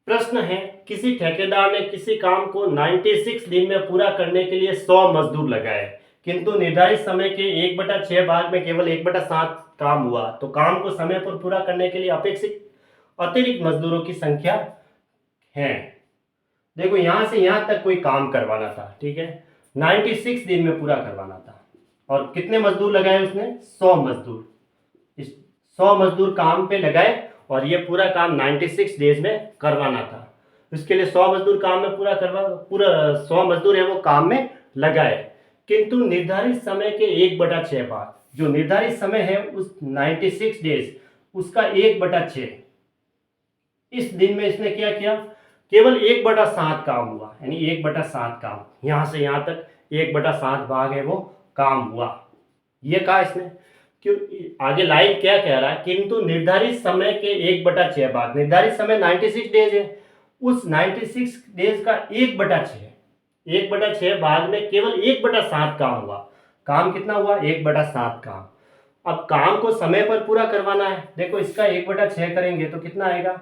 प्रश्न है, किसी ठेकेदार ने किसी काम को 96 दिन में पूरा करने के लिए 100 मजदूर लगाए, किंतु निर्धारित समय के 1/6 भाग में केवल 1/7 काम हुआ, तो काम को समय पर पूरा करने के लिए अपेक्षित अतिरिक्त मजदूरों की संख्या है। देखो यहां से यहां तक कोई काम करवाना था, ठीक है, 96 दिन में पूरा करवाना था और कितने मजदूर लगाए उसने, 100 मजदूर। इस 100 मजदूर काम पे लगाए और ये पूरा काम 96 डेज में करवाना था। इसके लिए 100 मजदूर काम में पूरा 100 मजदूर है वो काम में लगाए, किंतु निर्धारित समय के 1/6 भाग, जो निर्धारित समय है उस 96 डेज उसका 1/6 इस दिन में इसने क्या किया, केवल 1/7 काम हुआ, यानी 1/7 काम, यहां से यहां तक 1/7 भाग है वो काम हुआ। ये कहा इसने, क्यों, आगे लाइन क्या कह रहा है, किंतु निर्धारित समय के 1/6 भाग, निर्धारित समय 96 डेज है, उस 96 डेज का 1/6 भाग में केवल 1/7 काम हुआ। काम कितना हुआ, 1/7 काम। अब काम को समय पर पूरा करवाना है, देखो इसका 1/6 करेंगे तो कितना आएगा,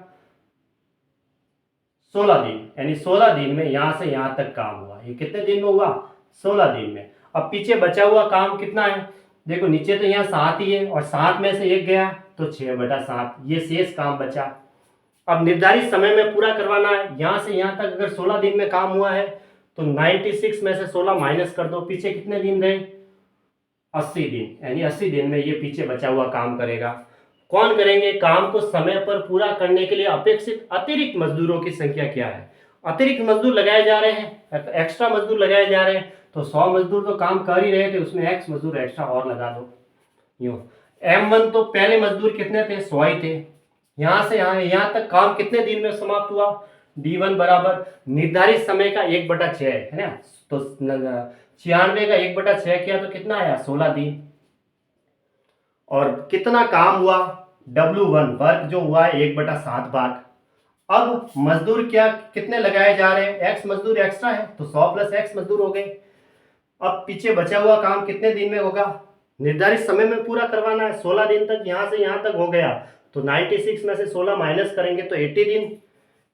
16 दिन, यानी 16 दिन में यहां से यहां तक काम हुआ। ये कितने दिन में हुआ, 16 दिन में। अब पीछे बचा हुआ काम कितना है, देखो नीचे तो यहाँ 7 ही है और 7 में से 1 गया तो 6/7, ये शेष काम बचा। अब निर्धारित समय में पूरा करवाना है, यहां से यहां तक अगर 16 दिन में काम हुआ है तो 96 में से 16 माइनस कर दो, पीछे कितने दिन रहे, 80 दिन, यानी 80 दिन में ये पीछे बचा हुआ काम करेगा। कौन करेंगे, काम को समय पर पूरा करने के लिए अपेक्षित अतिरिक्त मजदूरों की संख्या क्या है। अतिरिक्त मजदूर लगाए जा रहे हैं, एक्स्ट्रा मजदूर लगाए जा रहे हैं, तो 100 मजदूर तो काम कर ही रहे थे, उसमें एक्स मजदूर एक्स्ट्रा और लगा दो। यूं M1 तो पहले मजदूर कितने थे, 100 ही थे, यहां से यहां तक काम कितने दिन में समाप्त हुआ, D1 बराबर निर्धारित समय का 1/6 है ना, तो 96 का 1/6 किया तो कितना आया, 16 दिन। और कितना काम हुआ, W1 वर्क जो हुआ 1/7 भाग। अब मजदूर क्या कितने लगाए जा रहे हैं, एक्स मजदूर एक्स्ट्रा है तो 100 प्लस एक्स मजदूर हो गए। अब पीछे बचा हुआ काम कितने दिन में होगा, निर्धारित समय में पूरा करवाना है, 16 दिन तक, यहां से यहां तक हो गया तो 96 में से 16 माइनस करेंगे तो 80 दिन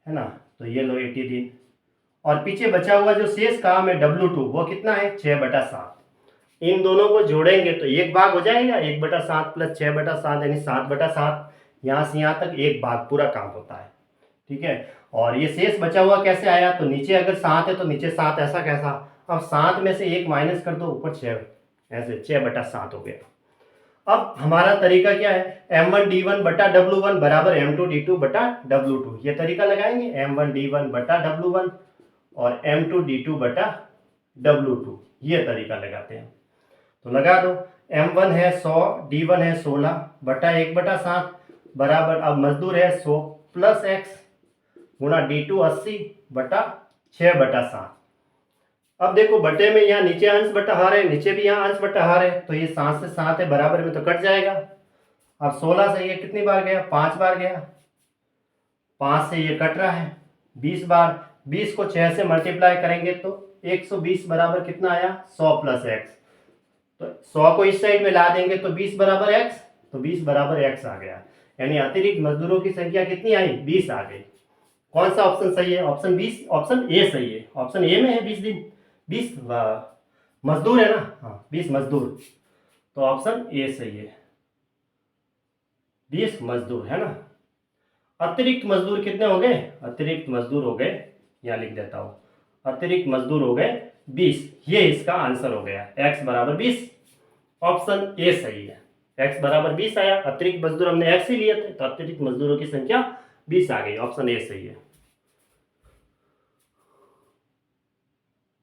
है ना, तो ये लो 80 दिन। और पीछे बचा हुआ जो शेष काम है W2 वो कितना है, 6/7। इन दोनों को जोड़ेंगे तो 1 भाग हो जाएगा, 1/7 प्लस 6/7 यानी 7/7, यहाँ से यहाँ तक 1 भाग पूरा काम होता है, ठीक है। और ये शेष बचा हुआ कैसे आया, तो नीचे अगर 7 है तो नीचे 7, ऐसा कैसा, अब 7 में से 1 माइनस कर दो, ऊपर 6, ऐसे 6/7 हो गया। अब हमारा तरीका क्या है, M1D1 बटा W1 बराबर M2D2 बटा W2, ये तरीका लगाएंगे, M1D1 बटा W1 और M2D2 बटा W2, ये तरीका लगाते हैं। तो लगा दो, M1 है 100, D1 है 16 बटा 1/7 बराबर, अब मजदूर है 100 प्लस एक्स गुणा D2 80 बटा 6/7। अब देखो बटे में यहाँ नीचे अंश बटा है, नीचे भी यहाँ अंश बटा है, तो ये 7 से 7 है, बराबर में तो कट जाएगा। अब 16 से ये कितनी बार गया, 5 बार गया, 5 से ये कट रहा है 20 बार, 20 को 6 से मल्टीप्लाई करेंगे तो 120 बराबर कितना आया, 100 प्लस एक्स, तो 100 को इस साइड में ला देंगे तो 20 बराबर एक्स, तो 20 बराबर एक्स आ गया, यानी अतिरिक्त मजदूरों की संख्या कितनी आई, 20 आ गई। कौन सा ऑप्शन सही है, ऑप्शन 20, ऑप्शन ए सही है, ऑप्शन ए में है 20 दिन, 20 मजदूर है ना, हाँ 20 मजदूर, तो ऑप्शन ए सही है, 20 मजदूर है ना। अतिरिक्त मजदूर कितने हो गए, अतिरिक्त मजदूर हो गए, यहाँ लिख देता हूँ, अतिरिक्त मजदूर हो गए 20, ये इसका आंसर हो गया, x बराबर 20, ऑप्शन ए सही है, x बराबर 20 आया, अतिरिक्त मजदूर हमने x ही लिए थे तो अतिरिक्त मजदूरों की संख्या 20 आ गई, ऑप्शन ए सही है।